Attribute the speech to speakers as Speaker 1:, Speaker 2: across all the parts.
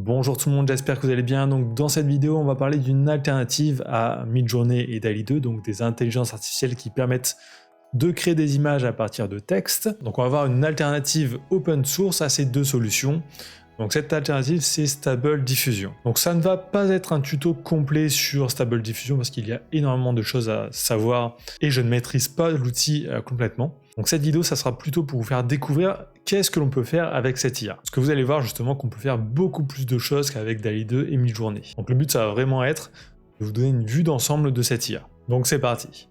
Speaker 1: Bonjour tout le monde, j'espère que vous allez bien. Donc dans cette vidéo, on va parler d'une alternative à Midjourney et DALL-E 2, donc des intelligences artificielles qui permettent de créer des images à partir de texte. Donc on va avoir une alternative open source à ces deux solutions. Donc cette alternative, c'est Stable Diffusion. Donc ça ne va pas être un tuto complet sur Stable Diffusion parce qu'il y a énormément de choses à savoir et je ne maîtrise pas l'outil complètement. Donc cette vidéo, ça sera plutôt pour vous faire découvrir qu'est-ce que l'on peut faire avec cette IA. Parce que vous allez voir justement qu'on peut faire beaucoup plus de choses qu'avec DALL-E 2 et Midjourney. Donc le but, ça va vraiment être de vous donner une vue d'ensemble de cette IA. Donc c'est parti.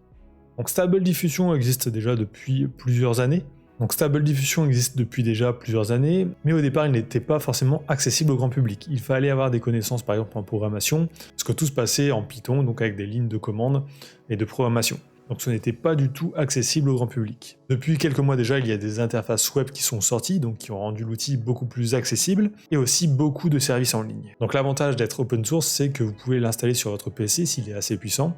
Speaker 1: Donc Stable Diffusion existe déjà depuis plusieurs années. Donc Stable Diffusion existe depuis déjà plusieurs années, mais au départ il n'était pas forcément accessible au grand public. Il fallait avoir des connaissances par exemple en programmation, parce que tout se passait en Python, donc avec des lignes de commande et de programmation. Donc ce n'était pas du tout accessible au grand public. Depuis quelques mois déjà, il y a des interfaces web qui sont sorties, donc qui ont rendu l'outil beaucoup plus accessible, et aussi beaucoup de services en ligne. Donc l'avantage d'être open source, c'est que vous pouvez l'installer sur votre PC s'il est assez puissant,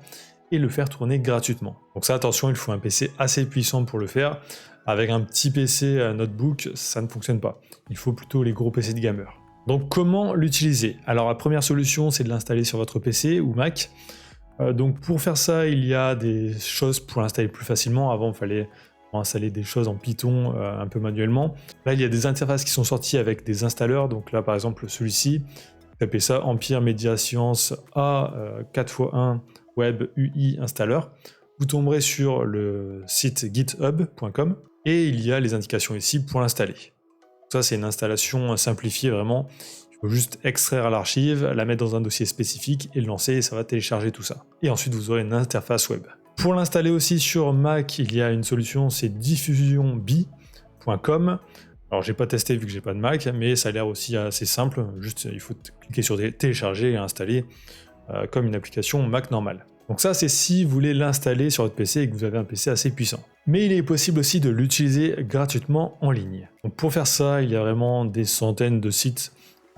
Speaker 1: et le faire tourner gratuitement. Donc ça, attention, il faut un PC assez puissant pour le faire. Avec un petit PC notebook, ça ne fonctionne pas. Il faut plutôt les gros PC de gamer. Donc comment l'utiliser? Alors la première solution, c'est de l'installer sur votre PC ou Mac. Donc pour faire ça, il y a des choses pour l'installer plus facilement. Avant, il fallait installer des choses en Python un peu manuellement. Là, il y a des interfaces qui sont sorties avec des installeurs. Donc là, par exemple, celui-ci, tapez ça, Empire Media Science A 4x1 Web UI Installer. Vous tomberez sur le site github.com et il y a les indications ici pour l'installer. Ça, c'est une installation simplifiée vraiment. Il faut juste extraire l'archive, la mettre dans un dossier spécifique et le lancer et ça va télécharger tout ça. Et ensuite, vous aurez une interface web. Pour l'installer aussi sur Mac, il y a une solution, c'est diffusionb.com. Alors, j'ai pas testé vu que j'ai pas de Mac, mais ça a l'air aussi assez simple. Juste, il faut cliquer sur télécharger et installer comme une application Mac normale. Donc ça, c'est si vous voulez l'installer sur votre PC et que vous avez un PC assez puissant. Mais il est possible aussi de l'utiliser gratuitement en ligne. Donc pour faire ça, il y a vraiment des centaines de sites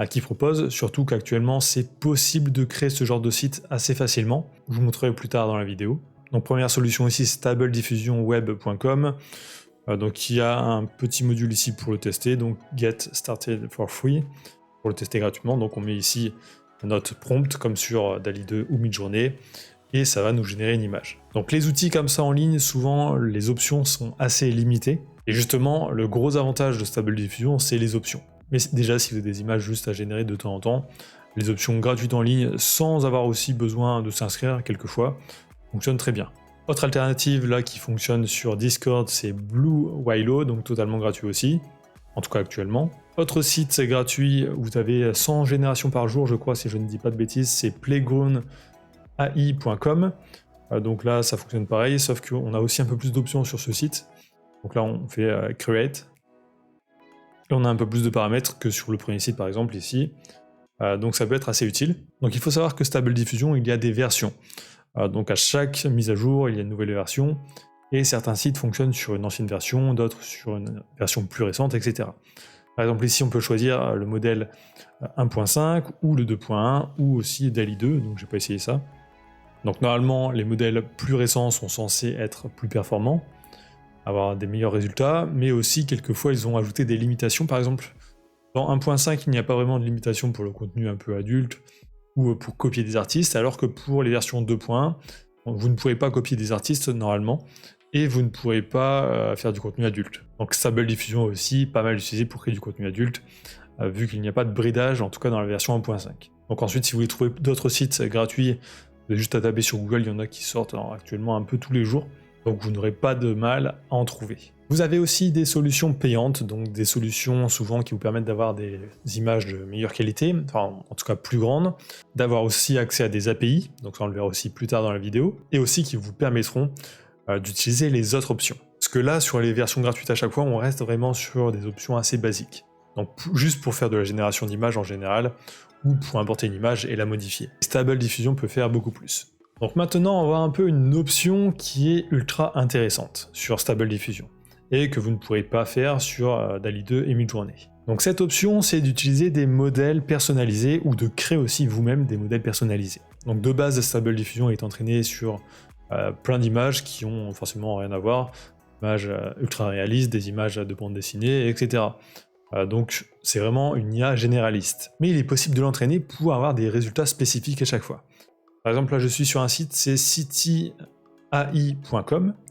Speaker 1: qui proposent, surtout qu'actuellement, c'est possible de créer ce genre de site assez facilement. Je vous montrerai plus tard dans la vidéo. Donc première solution ici, stablediffusionweb.com. Donc il y a un petit module ici pour le tester, donc Get Started for Free, pour le tester gratuitement. Donc on met ici notre prompt comme sur DALL-E 2 ou Midjourney et ça va nous générer une image. Donc les outils comme ça en ligne, souvent les options sont assez limitées et justement le gros avantage de Stable Diffusion, c'est les options. Mais déjà, si vous avez des images juste à générer de temps en temps, les options gratuites en ligne sans avoir aussi besoin de s'inscrire quelquefois fonctionnent très bien. Autre alternative là qui fonctionne sur Discord, c'est Blue Whale, donc totalement gratuit aussi, en tout cas actuellement. Autre site gratuit, vous avez 100 générations par jour, je crois, si je ne dis pas de bêtises, c'est playgroundai.com. Donc là, ça fonctionne pareil, sauf qu'on a aussi un peu plus d'options sur ce site. Donc là, on fait Create. Et on a un peu plus de paramètres que sur le premier site, par exemple, ici. Donc ça peut être assez utile. Donc il faut savoir que Stable Diffusion, il y a des versions. Donc à chaque mise à jour, il y a une nouvelle version. Et certains sites fonctionnent sur une ancienne version, d'autres sur une version plus récente, etc. Par exemple, ici, on peut choisir le modèle 1.5 ou le 2.1 ou aussi DALL-E 2, donc j'ai pas essayé ça. Donc normalement, les modèles plus récents sont censés être plus performants, avoir des meilleurs résultats, mais aussi quelquefois ils ont ajouté des limitations. Par exemple, dans 1.5, il n'y a pas vraiment de limitation pour le contenu un peu adulte ou pour copier des artistes, alors que pour les versions 2.1, vous ne pourrez pas copier des artistes normalement, et vous ne pourrez pas faire du contenu adulte. Donc Stable Diffusion est aussi pas mal utilisé pour créer du contenu adulte, vu qu'il n'y a pas de bridage, en tout cas dans la version 1.5. Donc ensuite, si vous voulez trouver d'autres sites gratuits, vous avez juste à taper sur Google, il y en a qui sortent actuellement un peu tous les jours, donc vous n'aurez pas de mal à en trouver. Vous avez aussi des solutions payantes, donc des solutions souvent qui vous permettent d'avoir des images de meilleure qualité, enfin en tout cas plus grandes, d'avoir aussi accès à des API, donc ça on le verra aussi plus tard dans la vidéo, et aussi qui vous permettront d'utiliser les autres options. Parce que là, sur les versions gratuites à chaque fois, on reste vraiment sur des options assez basiques. Donc juste pour faire de la génération d'images en général, ou pour importer une image et la modifier. Stable Diffusion peut faire beaucoup plus. Donc maintenant, on va voir un peu une option qui est ultra intéressante sur Stable Diffusion, et que vous ne pourrez pas faire sur DALL-E 2 et Midjourney. Donc cette option, c'est d'utiliser des modèles personnalisés, ou de créer aussi vous-même des modèles personnalisés. Donc de base, Stable Diffusion est entraîné sur plein d'images qui ont forcément rien à voir, des images ultra réalistes, des images de bande dessinée, etc. Donc c'est vraiment une IA généraliste. Mais il est possible de l'entraîner pour avoir des résultats spécifiques à chaque fois. Par exemple, là je suis sur un site, c'est cityai.com.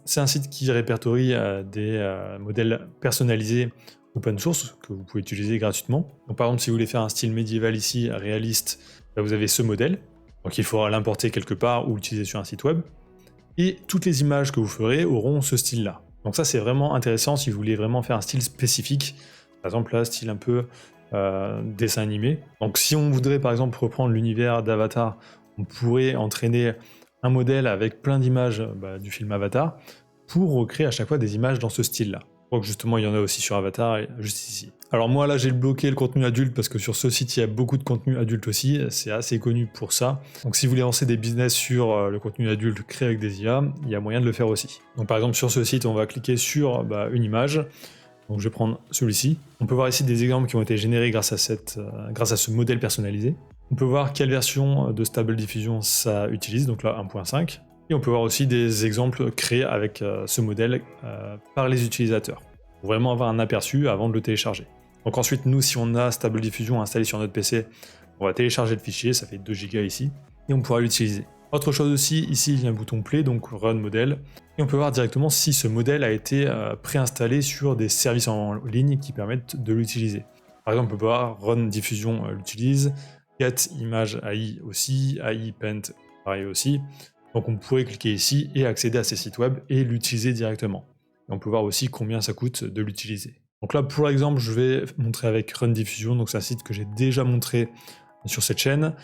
Speaker 1: C'est un site qui répertorie des modèles personnalisés open source que vous pouvez utiliser gratuitement. Donc par exemple, si vous voulez faire un style médiéval ici, réaliste, là, vous avez ce modèle. Donc il faudra l'importer quelque part ou l'utiliser sur un site web. Et toutes les images que vous ferez auront ce style-là. Donc ça c'est vraiment intéressant si vous voulez vraiment faire un style spécifique. Par exemple là, style un peu dessin animé. Donc si on voudrait par exemple reprendre l'univers d'Avatar, on pourrait entraîner un modèle avec plein d'images du film Avatar pour recréer à chaque fois des images dans ce style-là. Donc justement, il y en a aussi sur Avatar, juste ici. Alors moi là, j'ai bloqué le contenu adulte parce que sur ce site, il y a beaucoup de contenu adulte aussi, c'est assez connu pour ça. Donc si vous voulez lancer des business sur le contenu adulte créé avec des IA, il y a moyen de le faire aussi. Donc par exemple, sur ce site, on va cliquer sur une image. Donc je vais prendre celui-ci. On peut voir ici des exemples qui ont été générés grâce à ce modèle personnalisé. On peut voir quelle version de Stable Diffusion ça utilise, donc là 1.5. Et on peut voir aussi des exemples créés avec ce modèle par les utilisateurs, pour vraiment avoir un aperçu avant de le télécharger. Donc ensuite, nous, si on a Stable Diffusion installé sur notre PC, on va télécharger le fichier, ça fait 2 Go ici, et on pourra l'utiliser. Autre chose aussi, ici il y a un bouton Play, donc Run Model, et on peut voir directement si ce modèle a été préinstallé sur des services en ligne qui permettent de l'utiliser. Par exemple, on peut voir Run Diffusion l'utilise, Get Image AI aussi, AI Paint pareil aussi. Donc on pourrait cliquer ici et accéder à ces sites web et l'utiliser directement. Et on peut voir aussi combien ça coûte de l'utiliser. Donc là, pour l'exemple, je vais montrer avec Run Diffusion, donc c'est un site que j'ai déjà montré sur cette chaîne.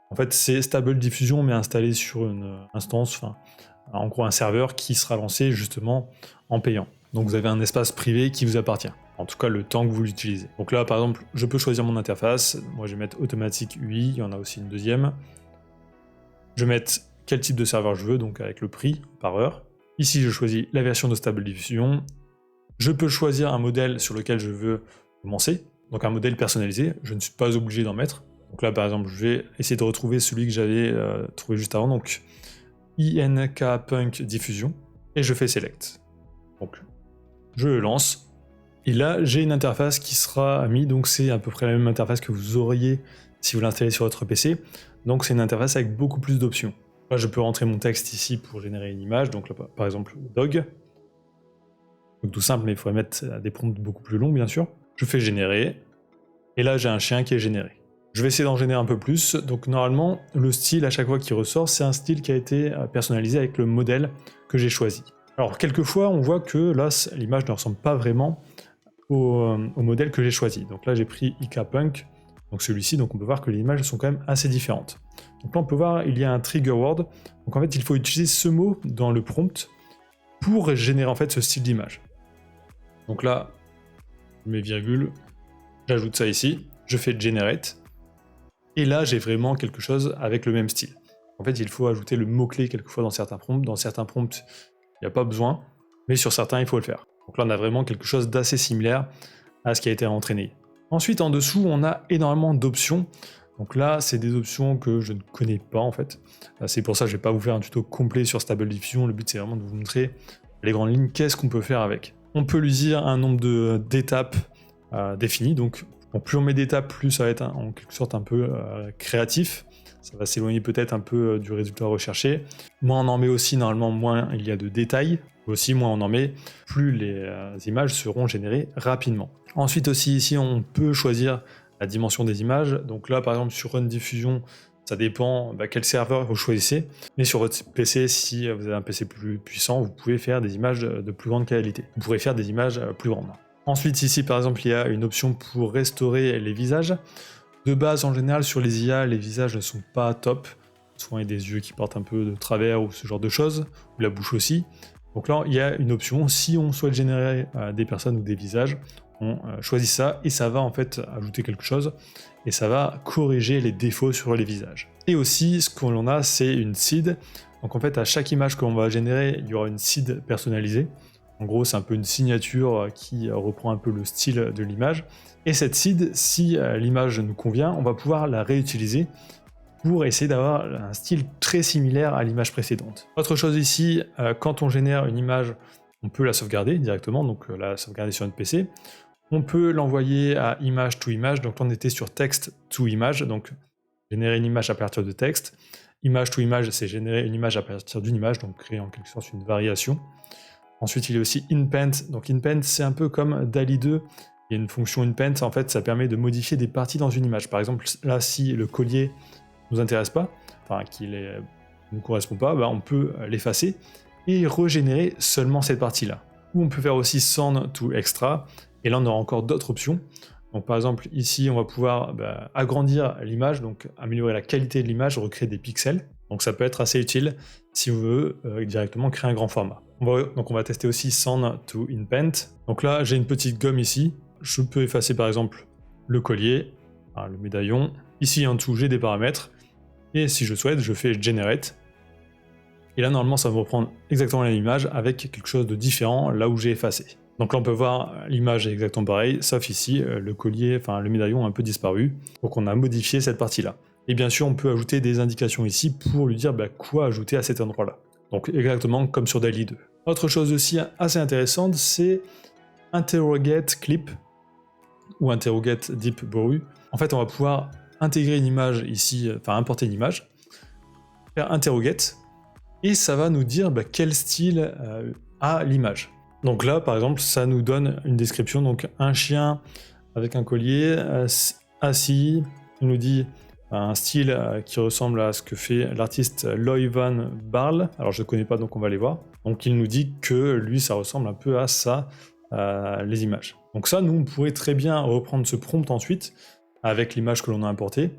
Speaker 1: En fait, c'est Stable Diffusion, mais installé sur une instance, en gros un serveur qui sera lancé justement en payant. Donc vous avez un espace privé qui vous appartient, en tout cas le temps que vous l'utilisez. Donc là, par exemple, je peux choisir mon interface. Moi, je vais mettre automatique UI, il y en a aussi une deuxième. Je vais mettre quel type de serveur je veux, donc avec le prix par heure. Ici, je choisis la version de Stable Diffusion. Je peux choisir un modèle sur lequel je veux commencer, donc un modèle personnalisé. Je ne suis pas obligé d'en mettre. Donc là, par exemple, je vais essayer de retrouver celui que j'avais trouvé juste avant, donc INK Punk Diffusion, et je fais Select. Donc, je le lance. Et là, j'ai une interface qui sera mise, donc c'est à peu près la même interface que vous auriez si vous l'installez sur votre PC. Donc c'est une interface avec beaucoup plus d'options. Là, je peux rentrer mon texte ici pour générer une image, donc là, par exemple, dog. Donc tout simple, mais il faudrait mettre des prompts beaucoup plus longs, bien sûr. Je fais générer, et là, j'ai un chien qui est généré. Je vais essayer d'en générer un peu plus. Donc normalement, le style, à chaque fois qu'il ressort, c'est un style qui a été personnalisé avec le modèle que j'ai choisi. Alors, quelquefois, on voit que là, l'image ne ressemble pas vraiment au modèle que j'ai choisi. Donc là, j'ai pris IK Punk, donc celui-ci, donc on peut voir que les images sont quand même assez différentes. Donc là, on peut voir, il y a un trigger word. Donc en fait, il faut utiliser ce mot dans le prompt pour générer en fait ce style d'image. Donc là, je mets virgule, j'ajoute ça ici, je fais generate, et là, j'ai vraiment quelque chose avec le même style. En fait, il faut ajouter le mot-clé quelquefois dans certains prompts. Dans certains prompts, il n'y a pas besoin, mais sur certains, il faut le faire. Donc là, on a vraiment quelque chose d'assez similaire à ce qui a été entraîné. Ensuite, en dessous, on a énormément d'options. Donc là, c'est des options que je ne connais pas en fait. C'est pour ça que je ne vais pas vous faire un tuto complet sur Stable Diffusion. Le but, c'est vraiment de vous montrer les grandes lignes, qu'est-ce qu'on peut faire avec. On peut lui dire un nombre d'étapes définies. Donc, plus on met d'étapes, plus ça va être en quelque sorte un peu créatif. Ça va s'éloigner peut-être un peu du résultat recherché. Moins on en met aussi, normalement, moins il y a de détails. Aussi, moins on en met, plus les images seront générées rapidement. Ensuite aussi, ici, on peut choisir la dimension des images. Donc là, par exemple, sur Run Diffusion, ça dépend quel serveur vous choisissez. Mais sur votre PC, si vous avez un PC plus puissant, vous pouvez faire des images de plus grande qualité. Vous pourrez faire des images plus grandes. Ensuite, ici, par exemple, il y a une option pour restaurer les visages. De base, en général, sur les IA, les visages ne sont pas top. Souvent, il y a des yeux qui portent un peu de travers ou ce genre de choses, ou la bouche aussi. Donc là, il y a une option, si on souhaite générer des personnes ou des visages, on choisit ça et ça va en fait ajouter quelque chose et ça va corriger les défauts sur les visages. Et aussi, ce qu'on a, c'est une seed. Donc en fait, à chaque image qu'on va générer, il y aura une seed personnalisée. En gros, c'est un peu une signature qui reprend un peu le style de l'image. Et cette seed, si l'image nous convient, on va pouvoir la réutiliser pour essayer d'avoir un style très similaire à l'image précédente. Autre chose ici, quand on génère une image, on peut la sauvegarder directement, donc la sauvegarder sur notre PC. On peut l'envoyer à image to image, donc on était sur text to image, donc générer une image à partir de texte. Image to image, c'est générer une image à partir d'une image, donc créer en quelque sorte une variation. Ensuite, il y a aussi inpaint. Donc inpaint, c'est un peu comme DALL-E 2. Il y a une fonction inpaint, en fait, ça permet de modifier des parties dans une image. Par exemple, là, si le collier ne nous intéresse pas, enfin, qu'il ne nous correspond pas, on peut l'effacer et régénérer seulement cette partie-là. Ou on peut faire aussi send to extra, et là, on aura encore d'autres options. Donc par exemple, ici, on va pouvoir agrandir l'image, donc améliorer la qualité de l'image, recréer des pixels. Donc ça peut être assez utile si on veut directement créer un grand format. Donc on va tester aussi send to inpaint. Donc là, j'ai une petite gomme ici. Je peux effacer par exemple le collier, le médaillon. Ici en dessous, j'ai des paramètres. Et si je souhaite, je fais generate. Et là, normalement, ça va me reprendre exactement la même image avec quelque chose de différent là où j'ai effacé. Donc là, on peut voir l'image est exactement pareille, sauf ici, le collier, enfin le médaillon a un peu disparu. Donc on a modifié cette partie-là. Et bien sûr, on peut ajouter des indications ici pour lui dire quoi ajouter à cet endroit-là. Donc exactement comme sur DALL-E 2. Autre chose aussi assez intéressante, c'est interrogate clip ou interrogate deep brew. En fait, on va pouvoir intégrer une image ici, enfin importer une image, faire interrogate, et ça va nous dire quel style a l'image. Donc là, par exemple, ça nous donne une description, donc un chien avec un collier, assis, il nous dit un style qui ressemble à ce que fait l'artiste Loïvan Barl, alors je ne connais pas, donc on va aller voir. Donc il nous dit que lui, ça ressemble un peu à ça, les images. Donc ça, nous, on pourrait très bien reprendre ce prompt ensuite, avec l'image que l'on a importée,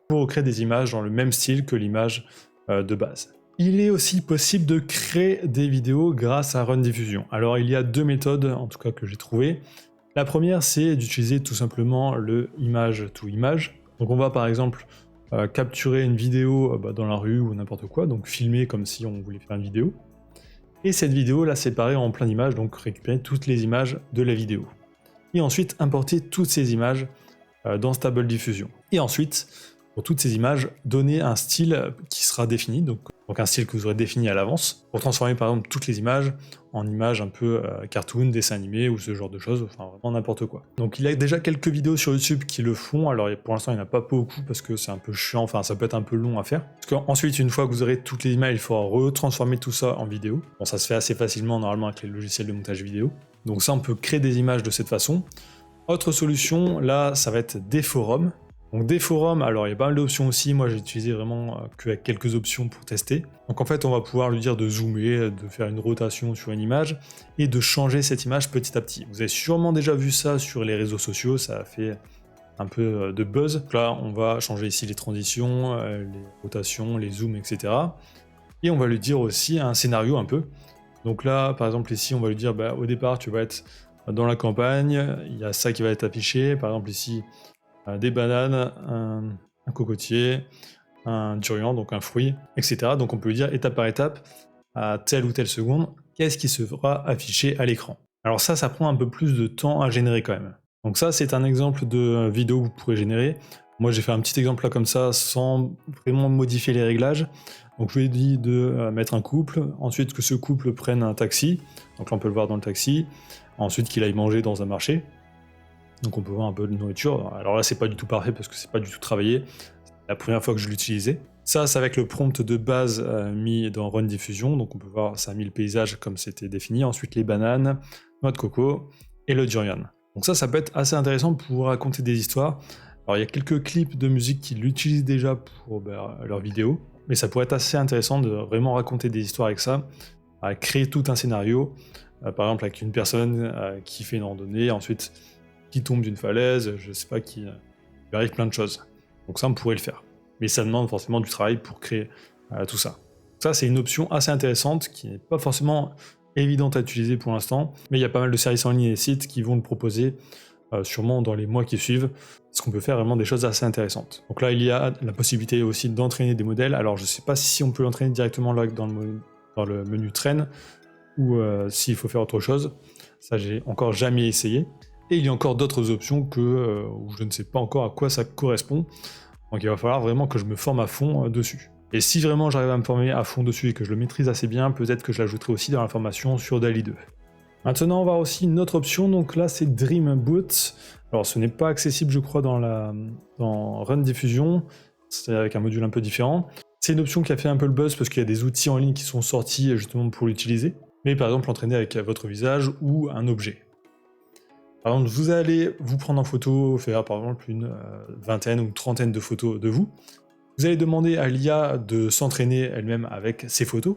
Speaker 1: pour créer des images dans le même style que l'image de base. Il est aussi possible de créer des vidéos grâce à Run Diffusion. Alors il y a deux méthodes, en tout cas que j'ai trouvées. La première, c'est d'utiliser tout simplement le image to image. Donc on va par exemple capturer une vidéo dans la rue ou n'importe quoi, donc filmer comme si on voulait faire une vidéo. Et cette vidéo la séparer en plein d'images, donc récupérer toutes les images de la vidéo. Et ensuite importer toutes ces images dans Stable Diffusion. Et ensuite, pour toutes ces images, donner un style qui sera défini, donc un style que vous aurez défini à l'avance, pour transformer par exemple toutes les images en images un peu cartoon, dessin animé ou ce genre de choses, enfin vraiment n'importe quoi. Donc il y a déjà quelques vidéos sur YouTube qui le font, alors pour l'instant il n'y en a pas beaucoup parce que c'est un peu chiant, enfin ça peut être un peu long à faire. Parce qu'ensuite, une fois que vous aurez toutes les images, il faudra retransformer tout ça en vidéo. Bon, ça se fait assez facilement normalement avec les logiciels de montage vidéo. Donc ça, on peut créer des images de cette façon. Autre solution, là, ça va être des forums. Donc des forums, alors il y a pas mal d'options aussi, moi j'ai utilisé vraiment qu'avec quelques options pour tester. Donc en fait on va pouvoir lui dire de zoomer, de faire une rotation sur une image et de changer cette image petit à petit. Vous avez sûrement déjà vu ça sur les réseaux sociaux, ça a fait un peu de buzz. Donc là on va changer ici les transitions, les rotations, les zooms, etc. Et on va lui dire aussi un scénario un peu. Donc là par exemple ici on va lui dire au départ tu vas être dans la campagne, il y a ça qui va être affiché, par exemple ici des bananes, un cocotier, un durian, donc un fruit, etc. Donc on peut lui dire étape par étape, à telle ou telle seconde, qu'est-ce qui sera affiché à l'écran. Alors ça prend un peu plus de temps à générer quand même. Donc ça, c'est un exemple de vidéo que vous pourrez générer. Moi, j'ai fait un petit exemple là comme ça, sans vraiment modifier les réglages. Donc je lui ai dit de mettre un couple, ensuite que ce couple prenne un taxi, donc là on peut le voir dans le taxi, ensuite qu'il aille manger dans un marché. Donc on peut voir un peu de nourriture. Alors là, c'est pas du tout parfait parce que c'est pas du tout travaillé. C'est la première fois que je l'utilisais. Ça, c'est avec le prompt de base mis dans Run Diffusion. Donc on peut voir, ça a mis le paysage comme c'était défini. Ensuite, les bananes, noix de coco et le durian. Donc ça peut être assez intéressant pour raconter des histoires. Alors il y a quelques clips de musique qui l'utilisent déjà pour leurs vidéos. Mais ça pourrait être assez intéressant de vraiment raconter des histoires avec ça. À créer tout un scénario. Par exemple, avec une personne qui fait une randonnée, ensuite qui tombe d'une falaise, je sais pas, qui lui arrive plein de choses. Donc ça, on pourrait le faire. Mais ça demande forcément du travail pour créer tout ça. Ça, c'est une option assez intéressante qui n'est pas forcément évidente à utiliser pour l'instant, mais il y a pas mal de services en ligne et sites qui vont le proposer sûrement dans les mois qui suivent, parce qu'on peut faire vraiment des choses assez intéressantes. Donc là, il y a la possibilité aussi d'entraîner des modèles. Alors, je sais pas si on peut l'entraîner directement là dans le menu train, ou s'il faut faire autre chose. Ça, j'ai encore jamais essayé. Et il y a encore d'autres options où je ne sais pas encore à quoi ça correspond. Donc il va falloir vraiment que je me forme à fond dessus. Et si vraiment j'arrive à me former à fond dessus et que je le maîtrise assez bien, peut-être que je l'ajouterai aussi dans la formation sur DALL-E 2. Maintenant, on va voir aussi une autre option, donc là c'est Dreamboot. Alors ce n'est pas accessible je crois dans Run Diffusion, c'est avec un module un peu différent. C'est une option qui a fait un peu le buzz parce qu'il y a des outils en ligne qui sont sortis justement pour l'utiliser. Mais par exemple l'entraîner avec votre visage ou un objet. Par exemple, vous allez vous prendre en photo, faire par exemple une vingtaine ou trentaine de photos de vous. Vous allez demander à l'IA de s'entraîner elle-même avec ces photos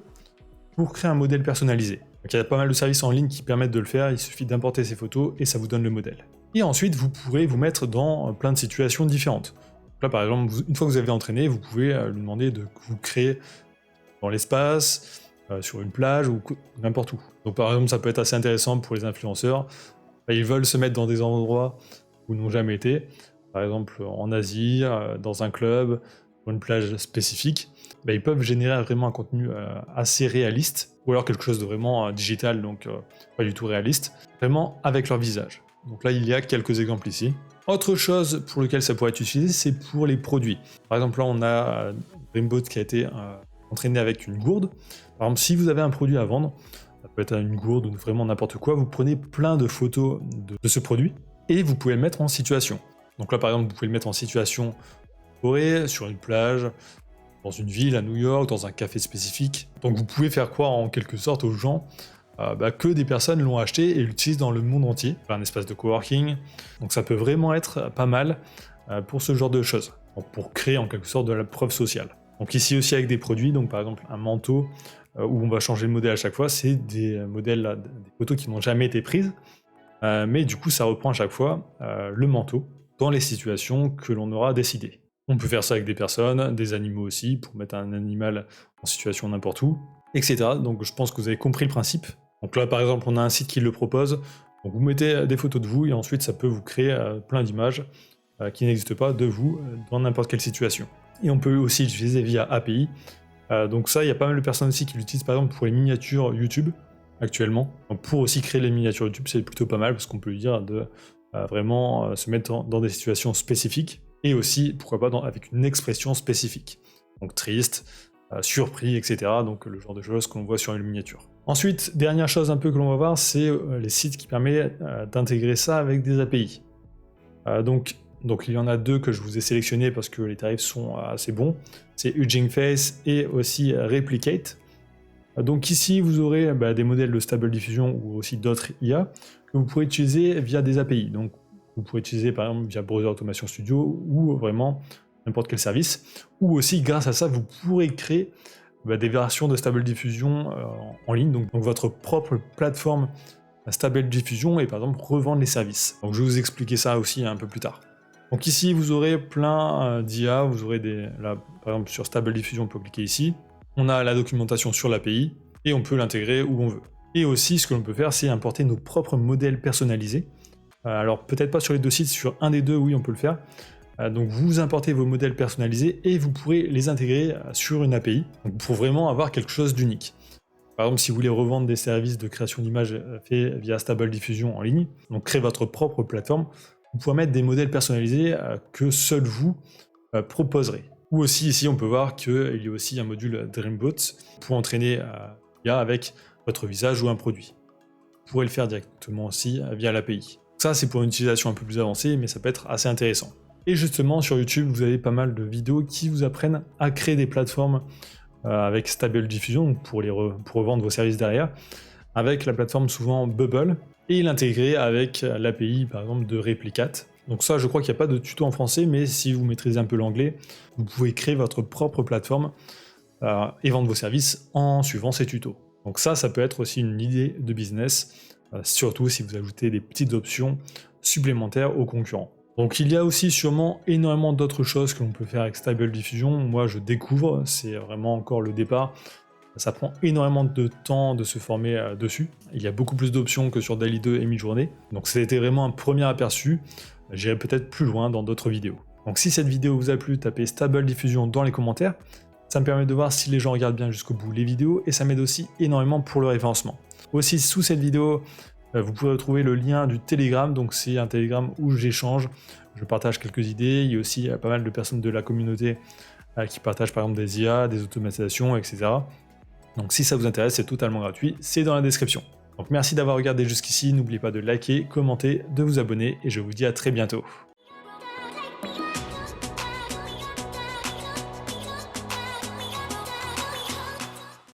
Speaker 1: pour créer un modèle personnalisé. Donc, il y a pas mal de services en ligne qui permettent de le faire, il suffit d'importer ces photos et ça vous donne le modèle. Et ensuite, vous pourrez vous mettre dans plein de situations différentes. Donc là, par exemple, une fois que vous avez entraîné, vous pouvez lui demander de vous créer dans l'espace, sur une plage ou n'importe où. Donc par exemple, ça peut être assez intéressant pour les influenceurs. Ils veulent se mettre dans des endroits où ils n'ont jamais été, par exemple en Asie, dans un club, sur une plage spécifique. Ils peuvent générer vraiment un contenu assez réaliste, ou alors quelque chose de vraiment digital, donc pas du tout réaliste, vraiment avec leur visage. Donc là, il y a quelques exemples ici. Autre chose pour lequel ça pourrait être utilisé, c'est pour les produits. Par exemple, là, on a Dreamboot qui a été entraîné avec une gourde. Par exemple, si vous avez un produit à vendre, ça peut être une gourde ou vraiment n'importe quoi, vous prenez plein de photos de ce produit et vous pouvez le mettre en situation. Donc là, par exemple, vous pouvez le mettre en situation forêt, sur une plage, dans une ville à New York, dans un café spécifique. Donc vous pouvez faire croire en quelque sorte aux gens que des personnes l'ont acheté et l'utilisent dans le monde entier, un espace de coworking. Donc ça peut vraiment être pas mal pour ce genre de choses, donc pour créer en quelque sorte de la preuve sociale. Donc ici aussi avec des produits, donc par exemple un manteau où on va changer le modèle à chaque fois, c'est des modèles, là, des photos qui n'ont jamais été prises, mais du coup ça reprend à chaque fois le manteau dans les situations que l'on aura décidé. On peut faire ça avec des personnes, des animaux aussi, pour mettre un animal en situation n'importe où, etc. Donc je pense que vous avez compris le principe. Donc là par exemple on a un site qui le propose, donc vous mettez des photos de vous et ensuite ça peut vous créer plein d'images qui n'existent pas de vous dans n'importe quelle situation. Et on peut aussi l'utiliser via API. Donc ça, il y a pas mal de personnes aussi qui l'utilisent par exemple pour les miniatures YouTube actuellement. Donc pour aussi créer les miniatures YouTube, c'est plutôt pas mal parce qu'on peut lui dire de vraiment se mettre dans des situations spécifiques et aussi, pourquoi pas, avec une expression spécifique. Donc triste, surpris, etc. Donc le genre de choses qu'on voit sur une miniature. Ensuite, dernière chose un peu que l'on va voir, c'est les sites qui permettent d'intégrer ça avec des API. Donc il y en a deux que je vous ai sélectionnés parce que les tarifs sont assez bons. C'est Hugging Face et aussi Replicate. Donc ici, vous aurez des modèles de Stable Diffusion ou aussi d'autres IA que vous pourrez utiliser via des API. Donc vous pourrez utiliser par exemple via Browser Automation Studio ou vraiment n'importe quel service. Ou aussi, grâce à ça, vous pourrez créer des versions de Stable Diffusion en ligne. Donc votre propre plateforme Stable Diffusion et par exemple revendre les services. Donc je vais vous expliquer ça aussi un peu plus tard. Donc ici vous aurez plein d'IA, vous aurez là par exemple sur Stable Diffusion on peut cliquer ici, on a la documentation sur l'API et on peut l'intégrer où on veut. Et aussi ce que l'on peut faire c'est importer nos propres modèles personnalisés. Alors peut-être pas sur les deux sites, sur un des deux oui on peut le faire. Donc vous importez vos modèles personnalisés et vous pourrez les intégrer sur une API donc pour vraiment avoir quelque chose d'unique. Par exemple, si vous voulez revendre des services de création d'images faits via Stable Diffusion en ligne, donc créer votre propre plateforme, vous pouvez mettre des modèles personnalisés que seul vous proposerez. Ou aussi ici, on peut voir qu'il y a aussi un module Dreamboot pour entraîner IA avec votre visage ou un produit. Vous pourrez le faire directement aussi via l'API. Ça, c'est pour une utilisation un peu plus avancée, mais ça peut être assez intéressant. Et justement, sur YouTube, vous avez pas mal de vidéos qui vous apprennent à créer des plateformes avec Stable Diffusion pour revendre vos services derrière, avec la plateforme souvent Bubble, et l'intégrer avec l'API par exemple de Replicate. Donc ça je crois qu'il n'y a pas de tuto en français, mais si vous maîtrisez un peu l'anglais, vous pouvez créer votre propre plateforme et vendre vos services en suivant ces tutos. Donc ça peut être aussi une idée de business, surtout si vous ajoutez des petites options supplémentaires aux concurrents. Donc il y a aussi sûrement énormément d'autres choses que l'on peut faire avec Stable Diffusion. Moi je découvre, c'est vraiment encore le départ. Ça prend énormément de temps de se former dessus. Il y a beaucoup plus d'options que sur DALL-E 2 et Midjourney. Donc c'était vraiment un premier aperçu. J'irai peut-être plus loin dans d'autres vidéos. Donc si cette vidéo vous a plu, tapez Stable Diffusion dans les commentaires. Ça me permet de voir si les gens regardent bien jusqu'au bout les vidéos et ça m'aide aussi énormément pour le référencement. Aussi sous cette vidéo, vous pouvez retrouver le lien du Telegram, donc c'est un Telegram où j'échange, je partage quelques idées, il y a aussi pas mal de personnes de la communauté qui partagent par exemple des IA, des automatisations, etc. Donc si ça vous intéresse, c'est totalement gratuit, c'est dans la description. Donc merci d'avoir regardé jusqu'ici, n'oubliez pas de liker, commenter, de vous abonner, et je vous dis à très bientôt.